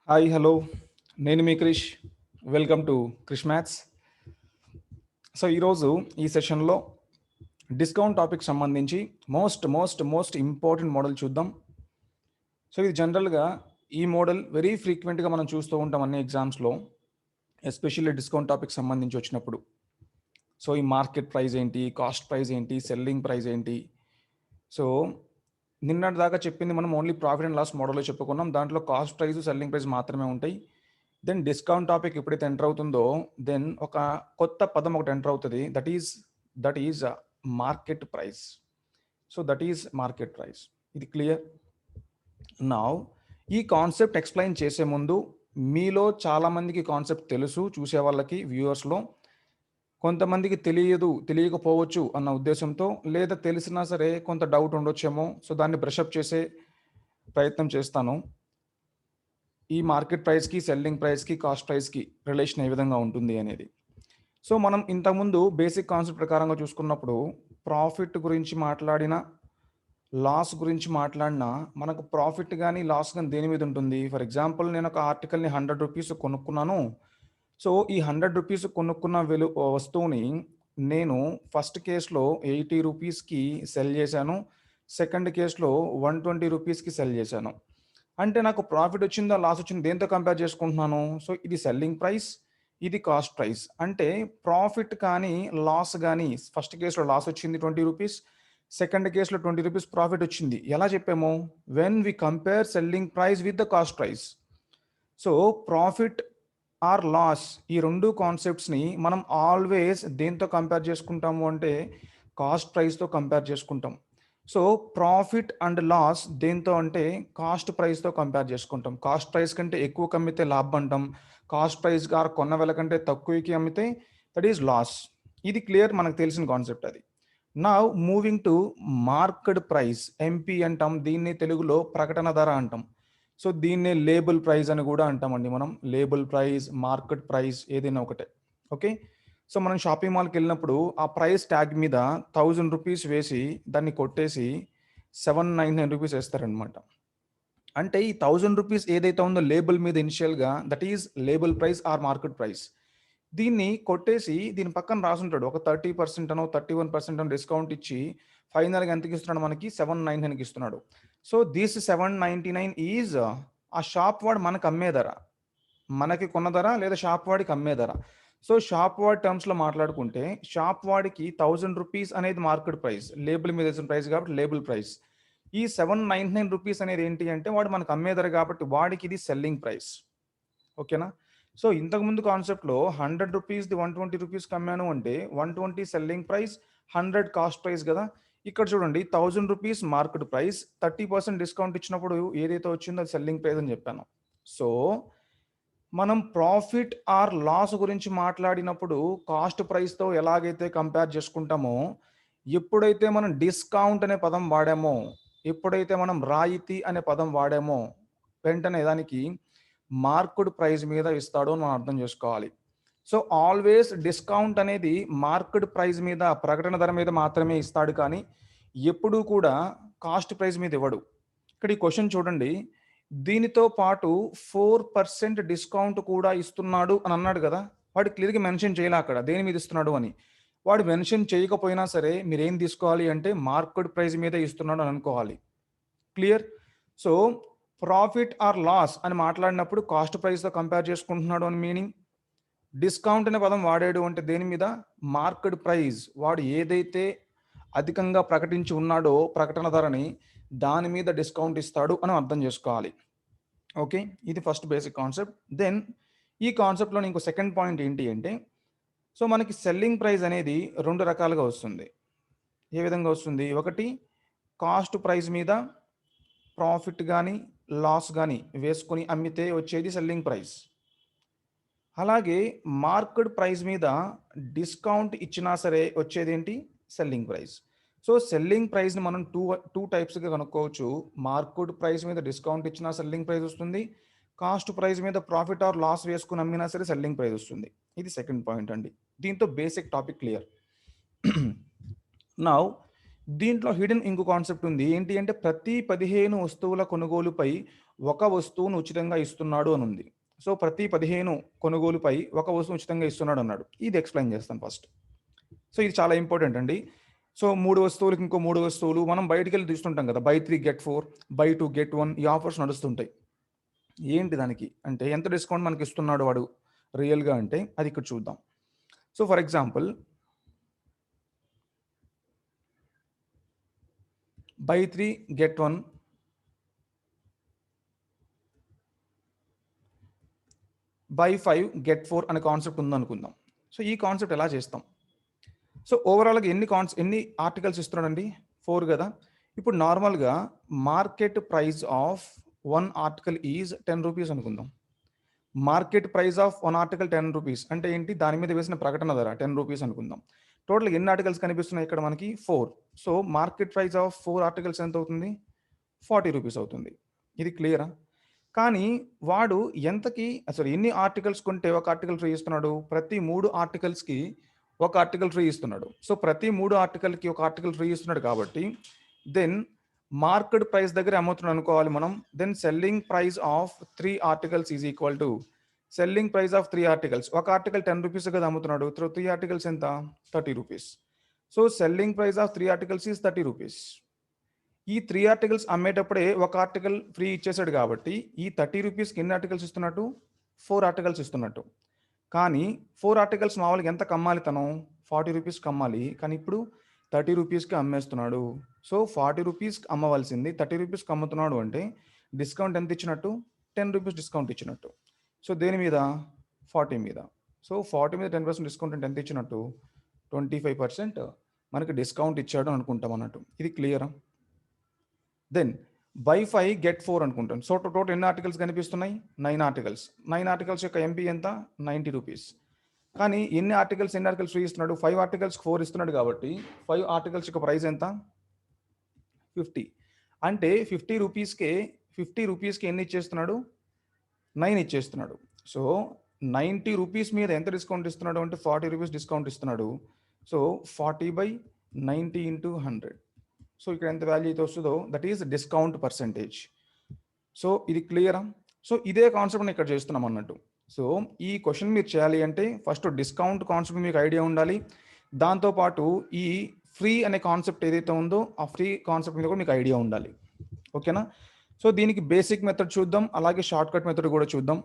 Hi hello నేను మీ Krish. Welcome to Krish maths. So ఈరోజు ఈ సెషన్లో డిస్కౌంట్ టాపిక్ సంబంధించి మోస్ట్ ఇంపార్టెంట్ మోడల్ చూద్దాం. సో ఇది జనరల్గా ఈ మోడల్ వెరీ ఫ్రీక్వెంట్గా మనం చూస్తూ ఉంటాం అన్ని ఎగ్జామ్స్లో, ఎస్పెషల్లీ డిస్కౌంట్ టాపిక్ సంబంధించి వచ్చినప్పుడు. సో ఈ మార్కెట్ ప్రైస్ ఏంటి, కాస్ట్ ప్రైస్ ఏంటి, సెల్లింగ్ ప్రైస్ ఏంటి. సో నిన్నటి దాకా చెప్పింది మనం ఓన్లీ ప్రాఫిట్ అండ్ లాస్ మోడల్లో చెప్పుకున్నాం. దాంట్లో కాస్ట్ ప్రైస్, సెల్లింగ్ ప్రైస్ మాత్రమే ఉంటాయి. దెన్ డిస్కౌంట్ టాపిక్ ఎప్పుడైతే ఎంటర్ అవుతుందో దెన్ ఒక కొత్త పదం ఒకటి ఎంటర్ అవుతుంది. That is market price. So that is market price. ఇది క్లియర్. నౌ ఈ కాన్సెప్ట్ ఎక్స్ప్లెయిన్ చేసే ముందు మీలో చాలామందికి కాన్సెప్ట్ తెలుసు, చూసే వాళ్ళకి వ్యూవర్స్లో కొంతమందికి తెలియకపోవచ్చు అన్న ఉద్దేశంతో, లేదా తెలిసినా సరే కొంత డౌట్ ఉండొచ్చేమో. సో దాన్ని బ్రషప్ చేసే ప్రయత్నం చేస్తాను. ఈ మార్కెట్ ప్రైస్కి, సెల్లింగ్ ప్రైస్కి, కాస్ట్ ప్రైస్కి రిలేషన్ ఏ విధంగా ఉంటుంది అనేది. సో మనం ఇంతకుముందు బేసిక్ కాన్సెప్ట్ ప్రకారంగా చూసుకున్నప్పుడు ప్రాఫిట్ గురించి మాట్లాడిన, లాస్ గురించి మాట్లాడినా మనకు ప్రాఫిట్ కానీ లాస్ కానీ దేని మీద ఉంటుంది. ఫర్ ఎగ్జాంపుల్ నేను ఒక ఆర్టికల్ని 100 రూపీస్ కొనుక్కున్నాను. సో ఈ 100 రూపీస్ కొనుక్కున్న వస్తువుని నేను ఫస్ట్ కేసులో 80 రూపీస్కి సెల్ చేశాను, సెకండ్ కేసులో 120 రూపీస్కి సెల్ చేశాను. అంటే నాకు ప్రాఫిట్ వచ్చిందా, లాస్ వచ్చింది దేంతో కంపేర్ చేసుకుంటున్నాను. సో ఇది సెల్లింగ్ ప్రైస్, ఇది కాస్ట్ ప్రైస్. అంటే ప్రాఫిట్ కానీ లాస్ కానీ ఫస్ట్ కేసులో లాస్ వచ్చింది 20 రూపీస్, సెకండ్ కేసులో 20 రూపీస్ ప్రాఫిట్ వచ్చింది. ఎలా చెప్పాము? When we compare selling price with the cost price. So profit or loss, ఈ రెండు కాన్సెప్ట్స్ని మనం ఆల్వేస్ దేంతో కంపేర్ చేసుకుంటాము అంటే కాస్ట్ ప్రైస్తో కంపేర్ చేసుకుంటాం. సో ప్రాఫిట్ అండ్ లాస్ దేంతో అంటే కాస్ట్ ప్రైస్తో కంపేర్ చేసుకుంటాం. కాస్ట్ ప్రైస్ కంటే ఎక్కువ అమ్మితే లాభం అంటాం, కాస్ట్ ప్రైస్ గారు కొన్న వెల కంటే తక్కువకి అమ్మితే దట్ ఈస్ లాస్. ఇది క్లియర్, మనకు తెలిసిన కాన్సెప్ట్ అది. నా moving to market price, MP అంటాం, దీన్ని తెలుగులో ప్రకటన ధర అంటాం. సో దీన్నే లేబుల్ ప్రైస్ అని కూడా అంటామండి మనం. లేబుల్ ప్రైస్, మార్కెట్ ప్రైస్ ఏదైనా ఒకటే. ఓకే. సో మనం షాపింగ్ మాల్కి వెళ్ళినప్పుడు ఆ ప్రైస్ ట్యాగ్ మీద 1000 రూపీస్ వేసి దాన్ని కొట్టేసి 799 రూపీస్ వేస్తారనమాట. అంటే ఈ 1000 రూపీస్ ఏదైతే ఉందో లేబుల్ మీద ఇనిషియల్గా, that is label price or market price. దీన్ని కొట్టేసి దీని పక్కన రాసుంటాడు ఒక 30% అనో 31% అనో డిస్కౌంట్ ఇచ్చి ఫైనల్గా ఎంతకి ఇస్తున్నాడు? మనకి 799కి ఇస్తున్నాడు. సో దిస్ 799 ఈజ్ ఆ షాప్ వాడు మనకు అమ్మే ధర, మనకి కొన్న ధర లేదా షాప్ వాడికి అమ్మే ధర. సో షాప్ వాడి టర్మ్స్లో మాట్లాడుకుంటే షాప్ వాడికి 1000 రూపీస్ అనేది మార్కెట్ ప్రైస్, లేబుల్ మీద వేసిన ప్రైస్ కాబట్టి లేబుల్ ప్రైస్. ఈ 799 రూపీస్ అనేది ఏంటి అంటే వాడు మనకు అమ్మే ధర కాబట్టి వాడికి ఇది సెల్లింగ్ ప్రైస్. ఓకేనా? సో ఇంతకుముందు కాన్సెప్ట్లో 100 రూపీస్ది 120 రూపీస్కి అమ్మాను అంటే 120 సెల్లింగ్ ప్రైస్, 100 కాస్ట్ ప్రైస్ కదా. ఇక్కడ చూడండి 1000 రూపీస్ మార్కెట్ ప్రైస్, 30% డిస్కౌంట్ ఇచ్చినప్పుడు ఏదైతే వచ్చిందో అది సెల్లింగ్ ప్రైస్ అని చెప్పాను. సో మనం ప్రాఫిట్ ఆర్ లాస్ గురించి మాట్లాడినప్పుడు కాస్ట్ ప్రైస్తో ఎలాగైతే కంపేర్ చేసుకుంటామో, ఎప్పుడైతే మనం డిస్కౌంట్ అనే పదం వాడామో, ఎప్పుడైతే మనం రాయితీ అనే పదం వాడామో, వెంటనే దానికి మార్కెట్ ప్రైస్ మీద ఇస్తాడు అని మనం అర్థం చేసుకోవాలి. సో ఆల్వేస్ డిస్కౌంట్ అనేది మార్కెట్ ప్రైస్ మీద, ప్రకటన ధర మీద మాత్రమే ఇస్తాడు, కానీ ఎప్పుడూ కూడా కాస్ట్ ప్రైస్ మీద ఇవ్వడు. ఇక్కడ ఈ క్వశ్చన్ చూడండి, దీనితో పాటు 4% డిస్కౌంట్ కూడా ఇస్తున్నాడు అని అన్నాడు కదా. వాడు క్లియర్గా మెన్షన్ చేయలే అక్కడ దేని మీద ఇస్తున్నాడు అని. వాడు మెన్షన్ చేయకపోయినా సరే మీరు ఏం తీసుకోవాలి అంటే మార్కెట్ ప్రైస్ మీద ఇస్తున్నాడు అని అనుకోవాలి. Clear. So profit or loss అని మాట్లాడినప్పుడు కాస్ట్ ప్రైస్తో కంపేర్ చేసుకుంటున్నాడు అని మీనింగ్. డిస్కౌంట్ అనే పదం వాడాడు అంటే దేని మీద? Market price. వాడు ఏదైతే అధికంగా ప్రకటించి ఉన్నాడో ప్రకటన ధరని, దాని మీద డిస్కౌంట్ ఇస్తాడు అని అర్థం చేసుకోవాలి. ఓకే, ఇది ఫస్ట్ బేసిక్ కాన్సెప్ట్. దెన్ ఈ కాన్సెప్ట్లో ఇంకో సెకండ్ పాయింట్ ఏంటి అంటే, సో మనకి సెల్లింగ్ ప్రైస్ అనేది రెండు రకాలుగా వస్తుంది. ఏ విధంగా వస్తుంది? ఒకటి కాస్ట్ ప్రైస్ మీద ప్రాఫిట్ కానీ లాస్ కానీ వేసుకొని అమ్మితే వచ్చేది సెల్లింగ్ ప్రైస్. అలాగే మార్కెట్ ప్రైస్ మీద డిస్కౌంట్ ఇచ్చినా సరే వచ్చేది ఏంటి? Selling price. సో సెల్లింగ్ ప్రైస్ని మనం టూ టైప్స్గా కనుక్కోవచ్చు. మార్కెట్ ప్రైస్ మీద డిస్కౌంట్ ఇచ్చినా సెల్లింగ్ ప్రైస్ వస్తుంది, కాస్ట్ ప్రైస్ మీద ప్రాఫిట్ ఆర్ లాస్ వేసుకుని అమ్మినా సరే సెల్లింగ్ ప్రైస్ వస్తుంది. ఇది సెకండ్ పాయింట్ అండి. దీంతో బేసిక్ టాపిక్ క్లియర్. నౌ దీంట్లో హిడెన్ ఇంకో కాన్సెప్ట్ ఉంది. ఏంటి అంటే ప్రతి 15 వస్తువుల కొనుగోలుపై ఒక వస్తువును ఉచితంగా ఇస్తున్నాడు అని ఉంది. సో, ప్రతి 15 కొనుగోలుపై ఒక వస్తువు ఉచితంగా ఇస్తున్నాడు అన్నాడు. ఇది ఎక్స్‌ప్లెయిన్ చేస్తాను ఫస్ట్. సో, ఇది చాలా ఇంపార్టెంట్ అండి. సో, 3 వస్తువులకి ఇంకో 3 వస్తువులు మనం బయటికెళ్ళి చూస్తుంటాం కదా! బై 3 గెట్ 4, బై 2 గెట్ 1 ఈ ఆఫర్స్ నడుస్తుంటాయి. ఏంటి దానికి అంటే ఎంత డిస్కౌంట్ మనకి ఇస్తున్నాడు వాడు రియల్‌గా అంటే అది ఇక్కడ చూద్దాం. So, for example by 3 get 1 by 5 get 4 అనే కాన్సెప్ట్ ఉందనుకుందాం. సో, ఈ కాన్సెప్ట్ ఎలా చేస్తాం? సో, ఓవరాల్‌గా ఎన్ని ఆర్టికల్స్ ఇస్తున్నాడండి? 4 గదా! ఇప్పుడు నార్మల్‌గా market price of 1 article is 10 rupees అనుకుందాం. Market price of 1 article 10 rupees అంటే ఏంటి? దాని మీద వేసిన ప్రకటన ధర 10 రూపీస్ అనుకుందాం. టోటల్‌గా ఎన్ని ఆర్టికల్స్ కనిపిస్తున్నాయి ఇక్కడ మనకి? 4. So, market price of 4 articles ఎంత అవుతుంది? 40 రూపీస్ అవుతుంది. ఇది క్లియరా? కానీ వాడు ఎన్ని ఆర్టికల్స్ కొంటే ఒక ఆర్టికల్ ఫ్రీ ఇస్తున్నాడు? ప్రతి 3 ఆర్టికల్స్‌కి ఒక ఆర్టికల్ ఫ్రీ ఇస్తున్నాడు. సో, ప్రతి 3 ఆర్టికల్‌కి ఒక ఆర్టికల్ ఫ్రీ ఇస్తున్నాడు కాబట్టి దెన్ మార్కెట్ ప్రైస్ దగ్గర అమ్ముతున్నాడు అనుకోవాలి మనం. Then selling price of 3 articles is equal to selling price of 3 articles. ఒక ఆర్టికల్ 10 రూపీస్ కదా అమ్ముతున్నాడు. 3 ఆర్టికల్స్ ఎంత? 30 rupees. So, selling price of 3 articles is 30 rupees. ఈ 3 ఆర్టికల్స్ అమ్మేటప్పుడే ఒక ఆర్టికల్ ఫ్రీ ఇచ్చేసాడు కాబట్టి ఈ 30 రూపీస్‌కి ఎన్ని ఆర్టికల్స్ ఇస్తున్నట్టు? 4 ఆర్టికల్స్ ఇస్తున్నట్టు. కానీ 4 ఆర్టికల్స్ మామూలుగా ఎంతకు అమ్మాలి తను? 40 రూపీస్‌కి అమ్మాలి. కానీ ఇప్పుడు 30 రూపీస్‌కి అమ్మేస్తున్నాడు. సో, 40 రూపీస్‌కి అమ్మవలసింది 30 రూపీస్‌కి అమ్ముతున్నాడు అంటే డిస్కౌంట్ ఎంత ఇచ్చినట్టు? 10 రూపీస్ డిస్కౌంట్ ఇచ్చినట్టు. సో, దేని మీద? 40 మీద. సో, 40 మీద 10% డిస్కౌంట్ అంటే ఎంత ఇచ్చినట్టు? 25% మనకి డిస్కౌంట్ ఇచ్చాడు అనుకుంటాం అన్నట్టు. ఇది క్లియరా? దెన్ బై 5 గెట్ 4 అనుకుంటాం. సో, టోటల్ ఎన్ని ఆర్టికల్స్ కనిపిస్తున్నాయి? 9 ఆర్టికల్స్. 9 ఆర్టికల్స్ యొక్క ఎంపీ ఎంత? 90 రూపీస్. కానీ ఎన్ని ఆర్టికల్స్ ఫ్రీ ఇస్తున్నాడు? 5 ఆర్టికల్స్‌కి 4 ఇస్తున్నాడు కాబట్టి 5 ఆర్టికల్స్ యొక్క ప్రైస్ ఎంత? 50. అంటే 50 రూపీస్‌కి ఎన్ని ఇచ్చేస్తున్నాడు? 9 ఇచ్చేస్తున్నాడు. సో, 90 రూపీస్ మీద ఎంత డిస్కౌంట్ ఇస్తున్నాడు అంటే 40 రూపీస్ డిస్కౌంట్ ఇస్తున్నాడు. So, 40/90 into 100. సో, ఇక్కడ ఎంత వాల్యూ అయితే వస్తుందో that is discount percentage. So, ఇది క్లియరా? సో, ఇదే కాన్సెప్ట్‌ని ఇక్కడ చేస్తున్నాం అన్నట్టు. సో, ఈ క్వెషన్ మీరు చేయాలి అంటే ఫస్ట్ డిస్కౌంట్ కాన్సెప్ట్ మీకు ఐడియా ఉండాలి. దాంతో పాటు ఈ ఫ్రీ అనే కాన్సెప్ట్ ఏదైతే ఉందో ఆ ఫ్రీ కాన్సెప్ట్ మీద కూడా మీకు ఐడియా ఉండాలి. ఓకేనా? సో, దీనికి బేసిక్ మెథడ్ చూద్దాం. అలాగే షార్ట్‌కట్ మెథడ్ కూడా చూద్దాం.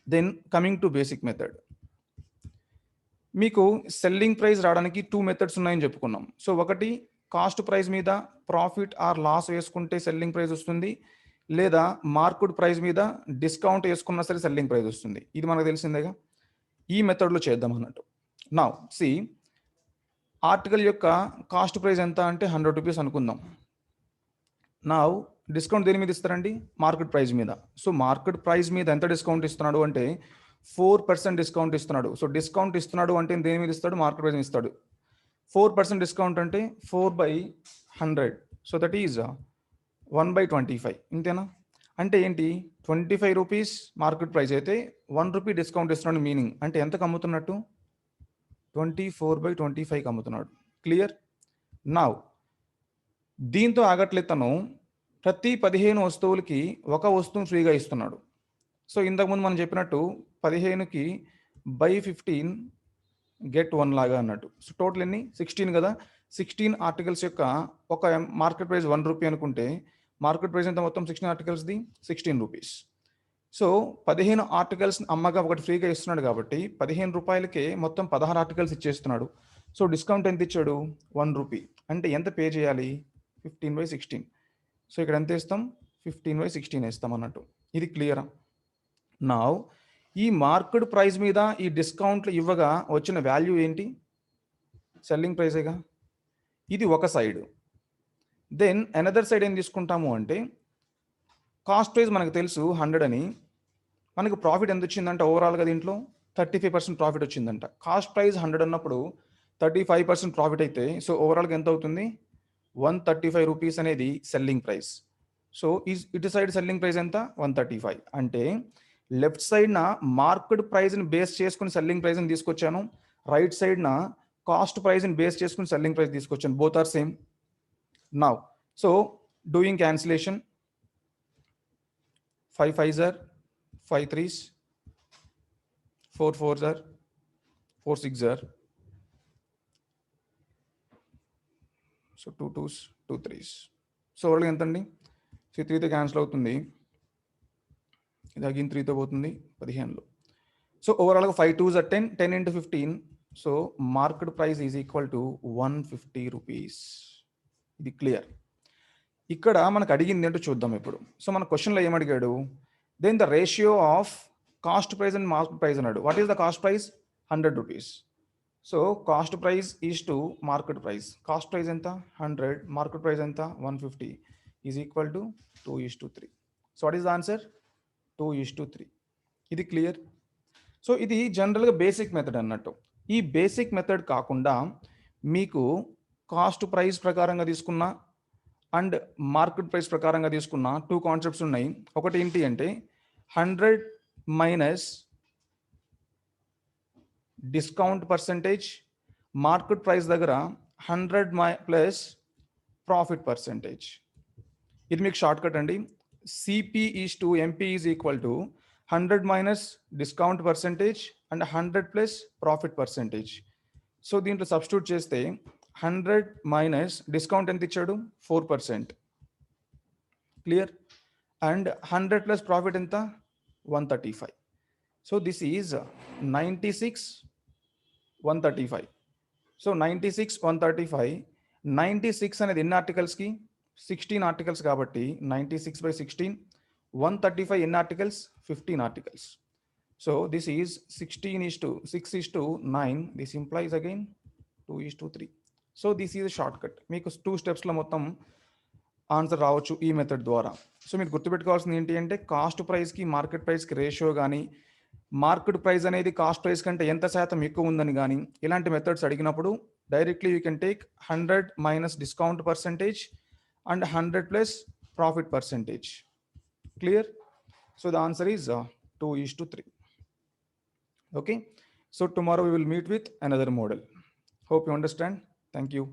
Then coming to basic method. మీకు సెల్లింగ్ ప్రైస్ రావడానికి 2 మెథడ్స్ ఉన్నాయని చెప్పుకున్నాం. సో, ఒకటి కాస్ట్ ప్రైస్ మీద ప్రాఫిట్ ఆర్ లాస్ వేసుకుంటే సెల్లింగ్ ప్రైస్ వస్తుంది. లేదా మార్కెట్ ప్రైస్ మీద డిస్కౌంట్ వేసుకున్నా సరే సెల్లింగ్ ప్రైస్ వస్తుంది. ఇది మనకు తెలిసిందేగా. ఈ మెథడ్‌లో చేద్దాం అన్నట్టు. నౌ సీ ఆర్టికల్ యొక్క కాస్ట్ ప్రైస్ ఎంత అంటే 100 రూపీస్ అనుకుందాం. నౌ డిస్కౌంట్ దేని మీద ఇస్తారండి? మార్కెట్ ప్రైస్ మీద. సో, మార్కెట్ ప్రైస్ మీద ఎంత డిస్కౌంట్ ఇస్తున్నాడు అంటే 4% డిస్కౌంట్ ఇస్తున్నాడు. సో, డిస్కౌంట్ ఇస్తున్నాడు అంటే దేని మీద ఇస్తాడు? మార్కెట్ ప్రైస్ మీద ఇస్తాడు. 4% డిస్కౌంట్ అంటే 4/100. So, that is 1/25. ఇంతేనా? అంటే ఏంటి? 25 రూపీస్ మార్కెట్ ప్రైస్ అయితే 1 రూపీ డిస్కౌంట్ ఇస్తున్నాడు మీనింగ్. అంటే ఎంతకు అమ్ముతున్నట్టు? 24/25కి అమ్ముతున్నాడు. క్లియర్? నౌ దీంతో ఆగట్లేదు తను. ప్రతి 15 వస్తువులకి ఒక వస్తువును ఫ్రీగా ఇస్తున్నాడు. సో, ఇంతకుముందు మనం చెప్పినట్టు 15కి బై 15 గెట్ 1 లాగా అన్నట్టు. సో, టోటల్ ఎన్ని? 16 కదా! 16 ఆర్టికల్స్ యొక్క ఒక మార్కెట్ ప్రైస్ 1 రూపీ అనుకుంటే మార్కెట్ ప్రైస్ ఎంత మొత్తం 16 ఆర్టికల్స్‌ది? 16 రూపీస్. సో, 15 ఆర్టికల్స్ అమ్మగా ఒకటి ఫ్రీగా ఇస్తున్నాడు కాబట్టి 15 రూపాయలకే మొత్తం 16 ఆర్టికల్స్ ఇచ్చేస్తున్నాడు. సో, డిస్కౌంట్ ఎంత ఇచ్చాడు? 1 రూపీ. అంటే ఎంత పే చేయాలి? 15/16. సో, ఇక్కడ ఎంత ఇస్తాం? 15/16 ఇస్తాం అన్నట్టు. ఇది క్లియరా? నౌ ఈ మార్కెట్ ప్రైస్ మీద ఈ డిస్కౌంట్లు ఇవ్వగా వచ్చిన వాల్యూ ఏంటి? సెల్లింగ్ ప్రైసేగా. ఇది ఒక సైడ్. దెన్ అనదర్ సైడ్ ఏం తీసుకుంటాము అంటే కాస్ట్ ప్రైస్ మనకు తెలుసు 100 అని. మనకు ప్రాఫిట్ ఎంత వచ్చిందంటే ఓవరాల్‌గా దీంట్లో 35% ప్రాఫిట్ వచ్చిందంట. కాస్ట్ ప్రైస్ 100 అన్నప్పుడు 35% ప్రాఫిట్ అయితే సో, ఓవరాల్‌గా ఎంత అవుతుంది? 135 రూపీస్ అనేది సెల్లింగ్ ప్రైస్. సో, ఇటు సైడ్ సెల్లింగ్ ప్రైస్ ఎంత? 135. అంటే లెఫ్ట్ సైడ్‌న మార్కెట్ ప్రైస్‌ని బేస్ చేసుకొని సెల్లింగ్ ప్రైస్‌ని తీసుకొచ్చాను. రైట్ సైడ్‌న కాస్ట్ ప్రైస్‌ని బేస్ చేసుకొని సెల్లింగ్ ప్రైస్ తీసుకొచ్చాను. Both are same. Now, so doing cancellation, 5 5s are 5 3s, 4 4s are 4 6s are, so 2 2s 2 3s. So ఓవరాల్గా ఎంత అండి? సో 3తో క్యాన్సిల్ అవుతుంది, ఇది అగైన్ 3తో పోతుంది 15లో. సో ఓవరాల్గా 5 2s are 10, 10 into 15. So market price is equal to 150 rupees. ఇది clear. ఇక్కడ మనకు అడిగింది ఏంటో చూద్దాం ఇప్పుడు. సో మన క్వశ్చన్లో ఏమడిగాడు? Then the ratio of cost price and market price అన్నాడు. What is the cost price? 100 rupees. So cost price is to market price. Cost price ఎంత? 100. మార్కెట్ ప్రైస్ ఎంత? 150 is equal to 2:3. So what is the answer? 2:3. ఇది clear. So ఇది జనరల్గా basic method అన్నట్టు. ఈ basic method కాకుండా మీకు cost price ప్రకారంగా తీసుకున్న అండ్ మార్కెట్ ప్రైస్ ప్రకారంగా తీసుకున్న 2 కాన్సెప్ట్స్ ఉన్నాయి. ఒకటి ఏంటి అంటే 100 minus discount percentage, market price దగ్గర 100 ప్లస్ ప్రాఫిట్ పర్సంటేజ్. ఇది మీకు షార్ట్ కట్ అండి. CP is to MP is equal to 100 minus discount percentage and 100 plus profit percentage. So దీంట్లో సబ్స్టిట్యూట్ చేస్తే 100 మైనస్ డిస్కౌంట్ ఎంత ఇచ్చాడు? 4%. క్లియర్. అండ్ 100 ప్లస్ ప్రాఫిట్ ఎంత? 135. So this is 96 135. So 96 135. 96 అనేది ఎన్ని ఆర్టికల్స్కి? 16 ఆర్టికల్స్ కాబట్టి 96/16. 135 ఎన్ని articles? 15 articles. So this is 16:6:9. This implies again 2:3. So this is short cut. మీకు 2 స్టెప్స్లో మొత్తం ఆన్సర్ రావచ్చు ఈ మెథడ్ ద్వారా. సో మీరు గుర్తుపెట్టుకోవాల్సింది ఏంటి అంటే కాస్ట్ ప్రైస్కి మార్కెట్ ప్రైస్కి రేషియో కానీ, మార్కెట్ ప్రైస్ అనేది కాస్ట్ ప్రైస్ కంటే ఎంత శాతం ఎక్కువ ఉందని కానీ ఇలాంటి మెథడ్స్ అడిగినప్పుడు directly you can take 100 minus discount percentage and 100 plus profit percentage. Clear. So the answer is 2:3. Okay. So tomorrow we will meet with another model. Hope you understand. Thank you.